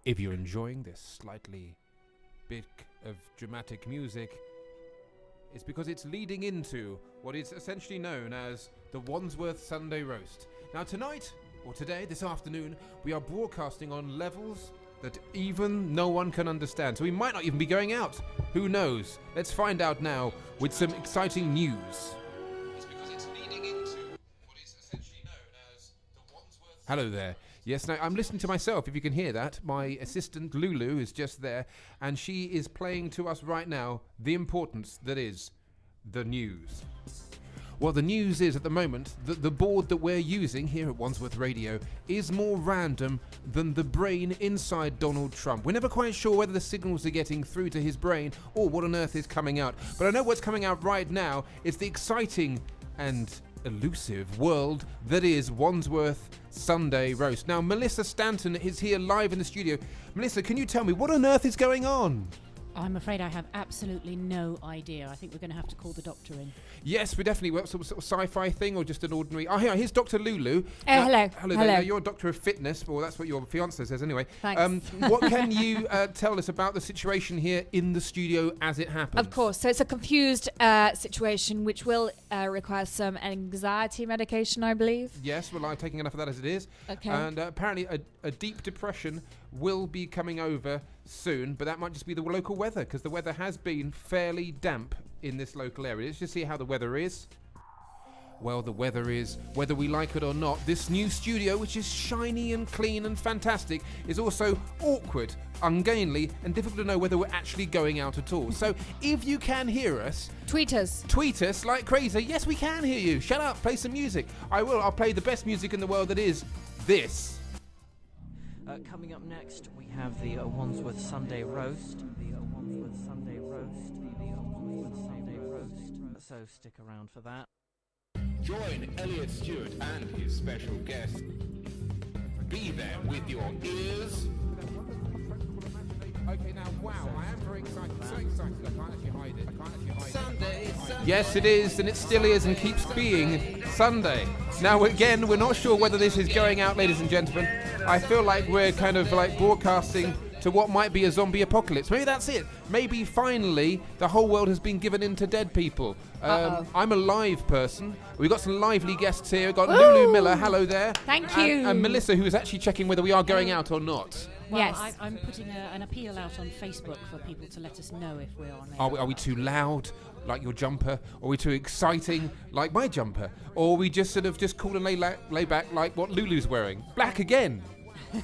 If you're enjoying this slightly bit of dramatic music, it's because it's leading into what is essentially known as the Wandsworth Sunday Roast. Now tonight, or today, this afternoon, we are broadcasting on levels that even no one can understand. So we might not even be going out. Who knows? Let's find out now with some exciting news. It's because it's leading into what is essentially known as the Wandsworth... Hello there. Yes, now I'm listening to myself, if you can hear that. My assistant, Lulu, is just there, and she is playing to us right now the importance that is the news. Well, the news is, at the moment, that the board that we're using here at Wandsworth Radio is more random than the brain inside Donald Trump. We're never quite sure whether the signals are getting through to his brain or what on earth is coming out. But I know what's coming out right now is the exciting and elusive world that is Wandsworth Sunday Roast. Now, Melissa Stanton is here live in the studio. Melissa, can you tell me what on earth is going on? I'm afraid I have absolutely no idea. I think we're going to have to call the doctor in. Yes, we definitely will. Sort of sci-fi thing or just an ordinary... Oh, here's Dr. Lulu. Hello. Hello there. You're a doctor of fitness. Well, that's what your fiancé says anyway. Thanks. What can you tell us about the situation here in the studio as it happens? Of course. So it's a confused situation which will require some anxiety medication, I believe. Yes, well, I'm taking enough of that as it is. Okay. And apparently a deep depression will be coming over soon, but that might just be the local weather, because the weather has been fairly damp in this local area. Let's just see how the weather is. Well, the weather is, whether we like it or not, this new studio, which is shiny and clean and fantastic, is also awkward, ungainly, and difficult to know whether we're actually going out at all. So if you can hear us, Tweet us like crazy. Yes, we can hear you. Shut up, play some music. I will. I'll play the best music in the world, that is this. Coming up next, we have the Wandsworth Sunday Roast. So stick around for that. Join Elliot Stewart and his special guest. Be there with your ears. Okay, now, wow, I am very excited. So excited, I can't actually hide it. Sunday. Yes, it is, and it still is, and keeps being Sunday. Now, again, we're not sure whether this is going out, ladies and gentlemen. I feel like we're kind of like broadcasting to what might be a zombie apocalypse. Maybe that's it. Maybe finally the whole world has been given into dead people. I'm a live person. We've got some lively guests here. We've got Lulu Miller. Hello there. Thank you. And Melissa, who is actually checking whether we are going out or not. Well, Yes. I'm putting an appeal out on Facebook for people to let us know if we're on air. Are we too loud, like your jumper? Or are we too exciting, like my jumper? Or are we just sort of just cool and lay back, like what Lulu's wearing? Black again.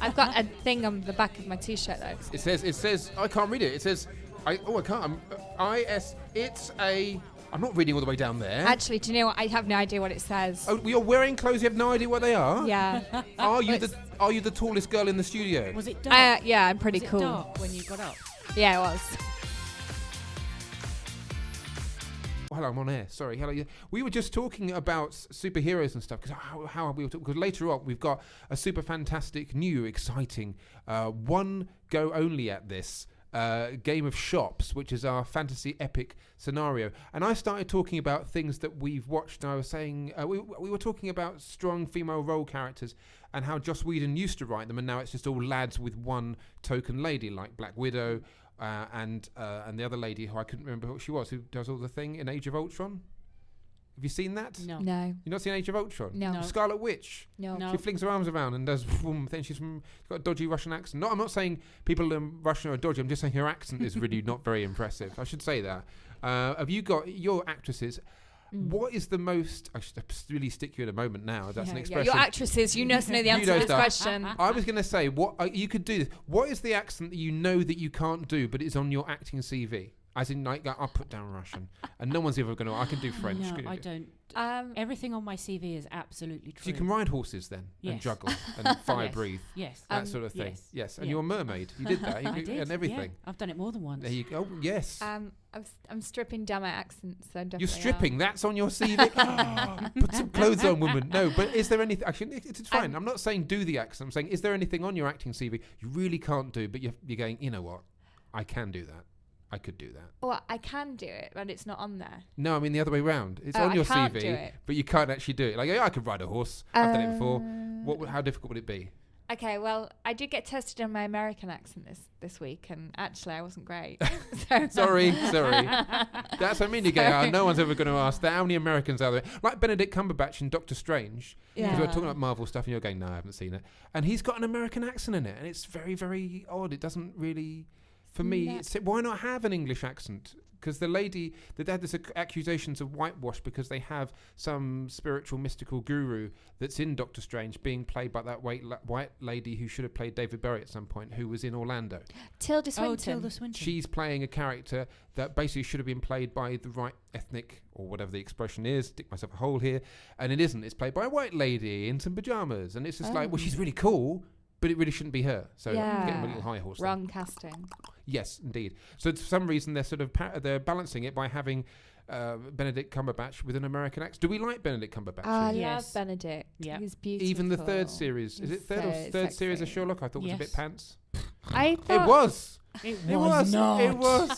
I've got a thing on the back of my t-shirt though. It says, I can't read it. It says, I can't. I'm not reading all the way down there. Actually, do you know what? I have no idea what it says. Oh, you're wearing clothes, you have no idea what they are? Yeah. Are you the tallest girl in the studio? Was it dark? Yeah, I'm pretty Was it cool. dark when you got up? Yeah, it was. Oh, hello, I'm on air. Sorry. Hello. We were just talking about superheroes and stuff, because how are we? Because later on we've got a super fantastic, new, exciting, one go only at this game of shops, which is our fantasy epic scenario. And I started talking about things that we've watched. And I was saying we were talking about strong female role characters and how Joss Whedon used to write them, and now it's just all lads with one token lady, like Black Widow. And the other lady who I couldn't remember who she was, who does all the thing in Age of Ultron. Have you seen that? No. No. You've not seen Age of Ultron? No. No. Scarlet Witch. No. No. She flings her arms around and does boom. Then she's got a dodgy Russian accent. I'm not saying people in Russian are dodgy. I'm just saying her accent is really not very impressive. I should say that. Have you got your actresses? What is the most... I should really stick you in a moment now. That's an expression. Your actresses, you know the answer to this question. I was going to say, what you could do this. What is the accent that you know that you can't do, but it's on your acting CV? As in, like, I'll put down Russian, and no one's ever going to. I can do French. No, I don't. Everything on my CV is absolutely true. So you can ride horses then, and Yes. juggle, and fire Yes. breathe, Yes. that sort of thing. Yes. Yes, and Yeah. you're a mermaid. You did that, I did. and everything. Yeah. I've done it more than once. There you go. Yes. I'm stripping down my accent, so definitely. You're stripping. That's on your CV. Put some clothes on, woman. No, but is there anything? Actually, it's fine. I'm not saying do the accent. I'm saying, is there anything on your acting CV you really can't do, but you're going, you know what? I can do that. I could do that. Well, I can do it, but it's not on there. No, I mean the other way round. It's Oh, on I your can't CV, do it. but you can't actually do it. Like, yeah, I could ride a horse. I've done it before. How difficult would it be? Okay, well, I did get tested on my American accent this week, and actually I wasn't great. So Sorry. That's what I mean. You go, no one's ever going to ask that. How many Americans are there? Like Benedict Cumberbatch in Doctor Strange. Because we're talking about Marvel stuff, and you're going, no, I haven't seen it. And he's got an American accent in it, and it's very, very odd. It doesn't really, for me, why not have an English accent? Because the lady, that had this accusations of whitewash because they have some spiritual mystical guru that's in Doctor Strange being played by that white lady who should have played David Bowie at some point, who was in Orlando. Tilda Swinton. Oh, Tilda Swinton. She's playing a character that basically should have been played by the right ethnic, or whatever the expression is, dig myself a hole here, and it isn't. It's played by a white lady in some pajamas, and it's just like, well, she's really cool, but it really shouldn't be her. So I'm getting a little high horse. Wrong casting. Yes, indeed. So for some reason they're sort of they're balancing it by having Benedict Cumberbatch with an American accent. Do we like Benedict Cumberbatch? I Yes. love Benedict. Yeah. He's beautiful. Even the third series. Is it third or so third series of sexy. Sherlock? I thought was a bit Yes. pants. I thought It was. It It was not. It was.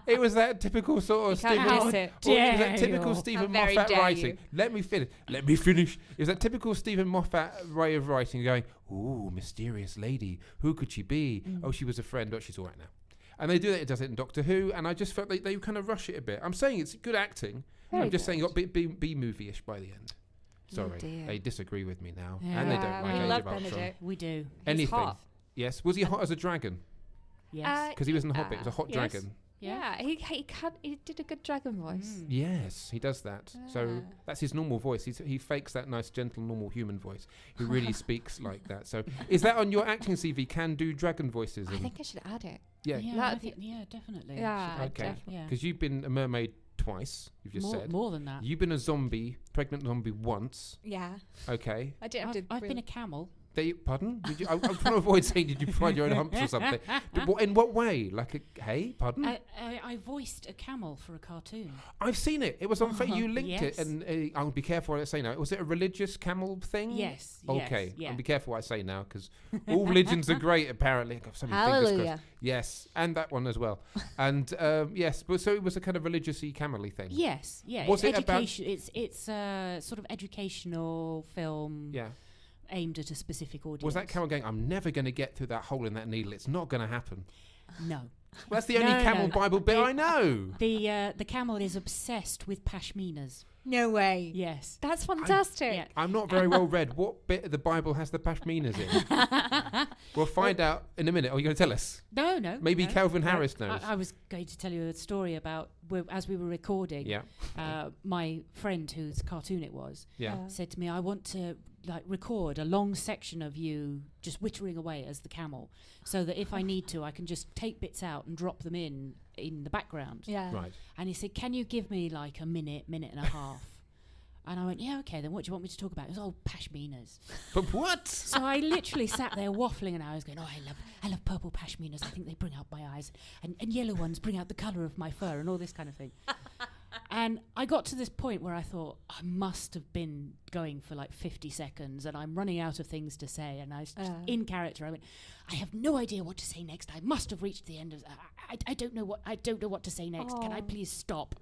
It was that typical sort of You can't Stephen. diss it. Or it was that Dare typical you. Stephen How very Moffat dare writing. you. Let me finish. It was that typical Stephen Moffat way of writing, going, "Ooh, mysterious lady. Who could she be? Oh, she was a friend, but she's all right now." And they do that. It does it in Doctor Who, and I just felt they kind of rush it a bit. I'm saying it's good acting. Very I'm just saying it good. got B movie-ish by the end. Sorry, dear. they disagree with me now, Yeah. and they don't like we Age love of Ultron. Benedict. We do. He's Anything. hot. Yes, was he hot as a dragon? Yes. Because he was in The Hobbit. It was a hot Yes. dragon. Yeah, he did a good dragon voice. Yes, he does that. So Yeah. that's his normal voice. He fakes that nice, gentle, normal human voice. He really speaks like that. So is that on your acting CV? Can do dragon voices? I And think I should add it. yeah, Yeah, That- I think, yeah, definitely. Yeah, Okay. definitely. Yeah. because you've been a mermaid twice. You've just more, said more than that. you've been a zombie, pregnant zombie once. Yeah, Okay. I didn't have to. I've been a camel. Pardon? Did you? I'm trying to avoid saying did you provide your own humps or something. But in what way? Like pardon? I voiced a camel for a cartoon. I've seen it. It was on Facebook. You linked Yes. it, and I'll be careful what I say now. Was it a religious camel thing? Yes. Okay, Yes, yeah. I'll be careful what I say now because all religions are great. Apparently, I've got so many fingers crossed. Hallelujah. Yes, and that one as well. And yes, but so it was a kind of religious-y camel-y thing. Yes. Yeah. Was it's it about- education? It's a sort of educational film Yeah. aimed at a specific audience. Was that camel going? I'm never going to get through that hole in that needle. It's not going to happen. No. Well, that's the only No, camel no. Bible bit I know. The camel is obsessed with pashminas. No way. Yes. That's fantastic. Yeah. I'm not very well read. What bit of the Bible has the pashminas in? We'll find out in a minute. Are you going to tell us? No. Maybe no. Calvin Harris knows. I was going to tell you a story about as we were recording. Yeah. My friend, whose cartoon it was, Yeah. said to me, "I want to record a long section of you just wittering away as the camel, so that if I need to, I can just take bits out and drop them in the background." Yeah. Right. And he said, "Can you give me like a minute and a half?" And I went, "Yeah, okay. Then what do you want me to talk about?" It was all pashminas. But what? So I literally sat there waffling, and I was going, "Oh, I love purple pashminas. I think they bring out my eyes, and yellow ones bring out the colour of my fur, and all this kind of thing." And I got to this point where I thought I must have been going for like 50 seconds, and I'm running out of things to say. And I was just in character. I went, "I have no idea what to say next. I must have reached the end of. I don't know what to say next. Can I please stop?"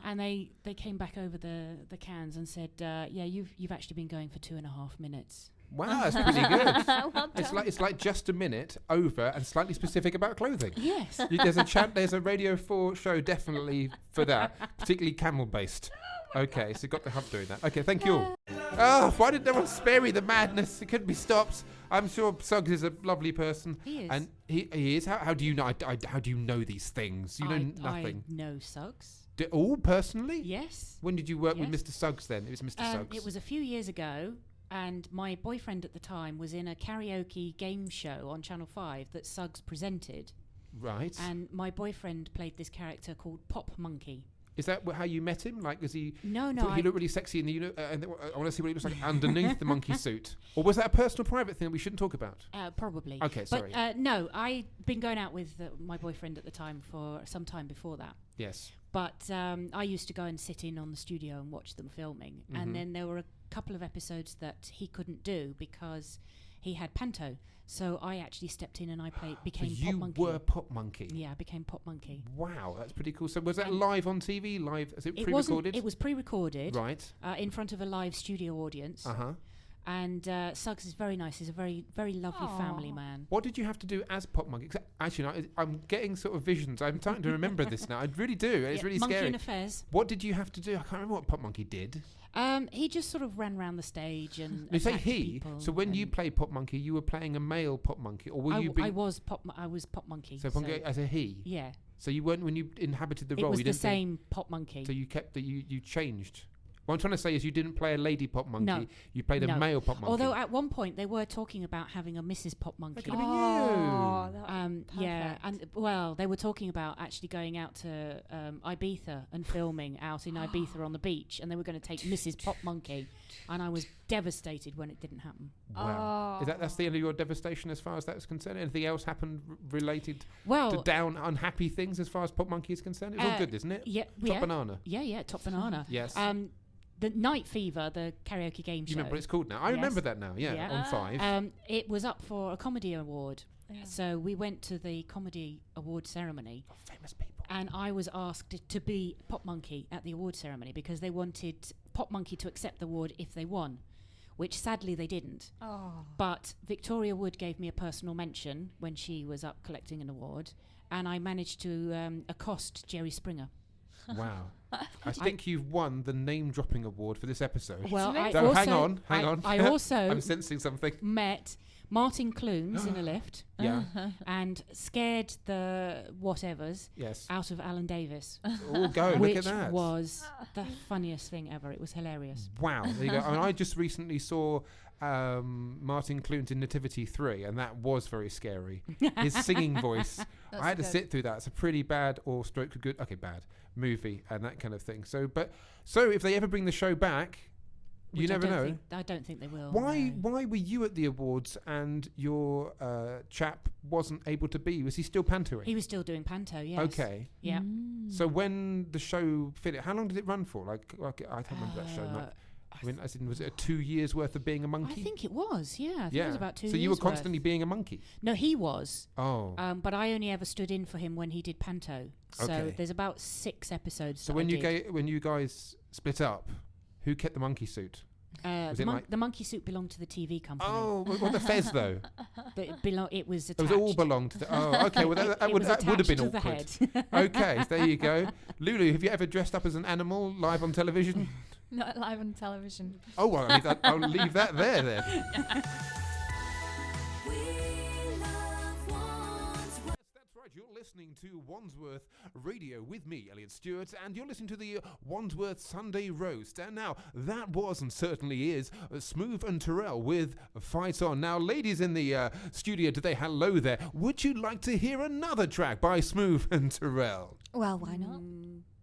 And they came back over the cans and said, "Yeah, you've actually been going for 2.5 minutes." Wow, that's pretty good. Well It's like just a minute over and slightly specific about clothing. Yes. There's a Radio 4 show definitely for that, particularly camel based. Okay, so got the hub doing that. Okay, thank you all. Oh, why did no one spare me the madness? It couldn't be stopped. I'm sure Suggs is a lovely person. He is. And he is. How do you know? How do you know these things? You know nothing. I know Suggs. Personally? Yes. When did you work with Yes. Mr. Suggs then? It was Mr. Suggs. It was a few years ago, and my boyfriend at the time was in a karaoke game show on Channel 5 that Suggs presented. Right. And my boyfriend played this character called Pop Monkey. Is that how you met him? Like, is he? No, He looked really sexy, and and I want to see what he looks like underneath the monkey suit. Or was that a personal, private thing that we shouldn't talk about? Probably. Okay, sorry. But no, I'd been going out with my boyfriend at the time for some time before that. Yes. But I used to go and sit in on the studio and watch them filming. Mhm. And then there were a couple of episodes that he couldn't do because he had panto. So I actually stepped in and I became Pop Monkey. You were Pop Monkey. Yeah, I became Pop Monkey. Wow, that's pretty cool. So was that And live on TV? Live? Is it It pre-recorded? wasn't. It was pre-recorded Right. in front of a live studio audience. Uh huh. And Suggs is very nice. He's a very, very lovely family man. What did you have to do as Pop Monkey? Actually, no, I'm getting sort of visions. I'm starting to remember this now. I really do. It's really Monkey scary. in a fez. What did you have to do? I can't remember what Pop Monkey did. He just sort of ran around the stage and You say attacked he. people. So when you played Pop Monkey, you were playing a male Pop Monkey, or were you? I was Pop Monkey. So Pop Monkey as a he. Yeah. So you weren't when you inhabited the role. It was you the didn't say- same Pop Monkey. So you kept that you changed. What I'm trying to say is you didn't play a lady Pop Monkey. No. You played a No. male Pop Monkey. Although at one point they were talking about having a Mrs. Pop Monkey. could have been Yeah, and they were talking about actually going out to Ibiza and filming out in Ibiza on the beach, and they were going to take Mrs. Pop Monkey, and I was devastated when it didn't happen. Wow. That's the end of your devastation as far as that's concerned? Anything else happened related Well, to down unhappy things as far as Pop Monkey is concerned? It's all good, isn't it? Yeah, Top Banana. Yeah, Top Banana. Yes. The Night Fever, the karaoke game show. You remember what it's called now? I remember that now, yeah. On 5. It was up for a comedy award. Yeah. So we went to the comedy award ceremony. Oh, famous people. And I was asked to be Pop Monkey at the award ceremony because they wanted Pop Monkey to accept the award if they won, which sadly they didn't. Oh. But Victoria Wood gave me a personal mention when she was up collecting an award, and I managed to accost Jerry Springer. Wow. I think you've won the name-dropping award for this episode. Well, I so also, hang on. I also I'm sensing something. met Martin Clunes in a lift. Yeah. And scared the whatevers Yes. out of Alan Davis. All go. Look Which at that. was the funniest thing ever. It was hilarious. Wow. There you go. I mean, I just recently saw Martin Clunes in Nativity 3, and that was very scary. His singing voice. I had to sit through that. It's a pretty bad or stroke good, bad movie and that kind of thing. So if they ever bring the show back, you Which never know. I don't think they will. Why no. were you at the awards and your chap wasn't able to be? Was he still pantoing? He was still doing panto, yes. Okay. Yeah. So when the show finished, how long did it run for? Like I don't remember that show. As in, was it a 2 years worth of being a monkey? I think it was, yeah. I think it was about 2 years. So you were worth. constantly being a monkey? No, he was. Oh. But I only ever stood in for him when he did panto. So Okay. there's about 6 episodes. So that when I you guys split up, who kept the monkey suit? Was it the monkey suit belonged to the TV company. Oh, what the fez though? But it was It attached. all belonged to the. Oh, okay. Well, that would have been to the awkward. head. Okay, so there you go. Lulu, have you ever dressed up as an animal live on television? Not live on television. Oh, well, I'll leave that there then. That's right, you're listening to Wandsworth Radio with me, Elliot Stewart, and you're listening to the Wandsworth Sunday Roast. And now, that was and certainly is Smooth and Terrell with Fight On. Now, ladies in the studio today, hello there. Would you like to hear another track by Smooth and Terrell? Well, why not?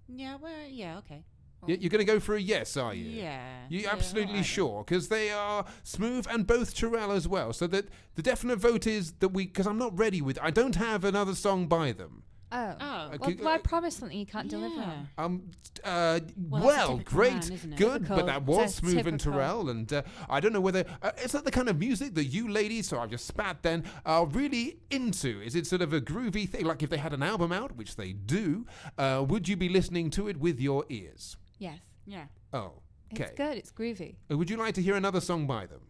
Yeah, okay. You're going to go for a yes, are you? Yeah. You absolutely sure? Because they are Smooth and both Terrell as well. So that the definite vote is that because I'm not ready with, I don't have another song by them. Oh. Well, I promised something you can't deliver on. Well, Well, that's a typical great, man, isn't it? good, Typical. but that was That's Smooth and typical. Terrell, and I don't know whether is that the kind of music that you ladies, so I've just spat then, are really into? Is it sort of a groovy thing, like if they had an album out, which they do, would you be listening to it with your ears? Yes. Yeah. Oh, okay. It's good. It's groovy. Would you like to hear another song by them?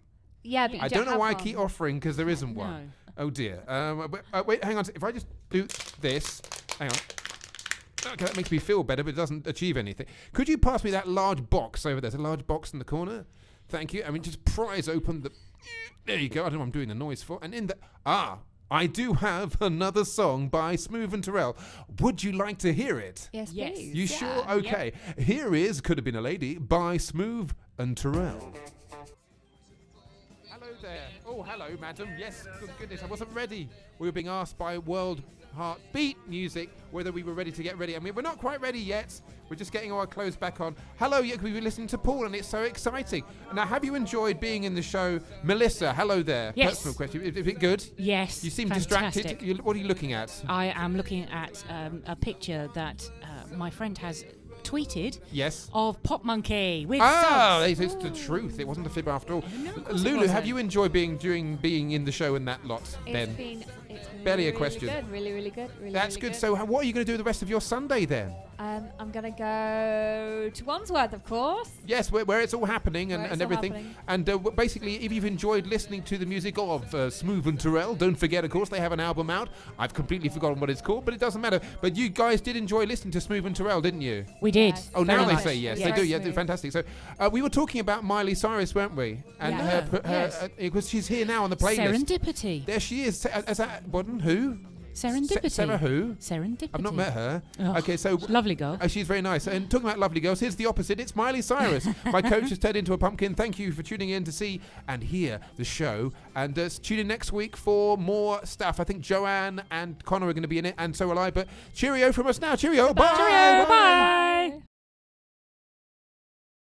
Yeah, but you I don't know have why I one. keep offering because there isn't one. No. Oh dear. Wait, hang on. If I just do this, hang on. Okay, that makes me feel better, but it doesn't achieve anything. Could you pass me that large box over there? There's a large box in the corner. Thank you. I mean, just prise open the. There you go. I don't know what I'm doing the noise for. And in the I do have another song by Smooth and Terrell. Would you like to hear it? Yes, Yes. please. You Yeah. sure? Okay. Here is Could Have Been a Lady by Smooth and Terrell. Hello there. Oh, hello, madam. Yes, good goodness, I wasn't ready. We were being asked by World Heartbeat Music whether we were ready to get ready. I mean, we're not quite ready yet. We're just getting our clothes back on. Hello, yeah, we've been listening to Paul, and it's so exciting. Now, have you enjoyed being in the show? Melissa, hello there. Yes. Personal question. Is it good? Yes. You seem fantastic. distracted. What are you looking at? I am looking at a picture that my friend has tweeted Yes. of Pop Monkey with Ah, subs. it's the truth. It wasn't a fib after all. No, of course it Lulu, wasn't. have you enjoyed being in the show and that lot, Ben? It's been Barely a really question. Good, really good. That's really good. So, what are you going to do the rest of your Sunday then? I'm gonna go to Wandsworth, of course. Yes, where it's all happening Where and it's all everything. happening. And basically, if you've enjoyed listening to the music of Smooth and Terrell, don't forget, of course, they have an album out. I've completely forgotten what it's called, but it doesn't matter. But you guys did enjoy listening to Smooth and Terrell, didn't you? We did. Yes. Oh, Very now they much. say yes. Yes. They do. Yeah, they're Smooth. fantastic. So we were talking about Miley Cyrus, weren't we? And Yeah. her because she's here now on the playlist. Serendipity. There she is. Pardon, who? Serendipity. Sarah who? Serendipity. I've not met her. Oh, Okay, so lovely girl. she's very nice. And talking about lovely girls, here's the opposite. It's Miley Cyrus. My coach has turned into a pumpkin. Thank you for tuning in to see and hear the show. And tune in next week for more stuff. I think Joanne and Connor are going to be in it, and so will I. But cheerio from us now. Cheerio. Bye. Cheerio. Bye.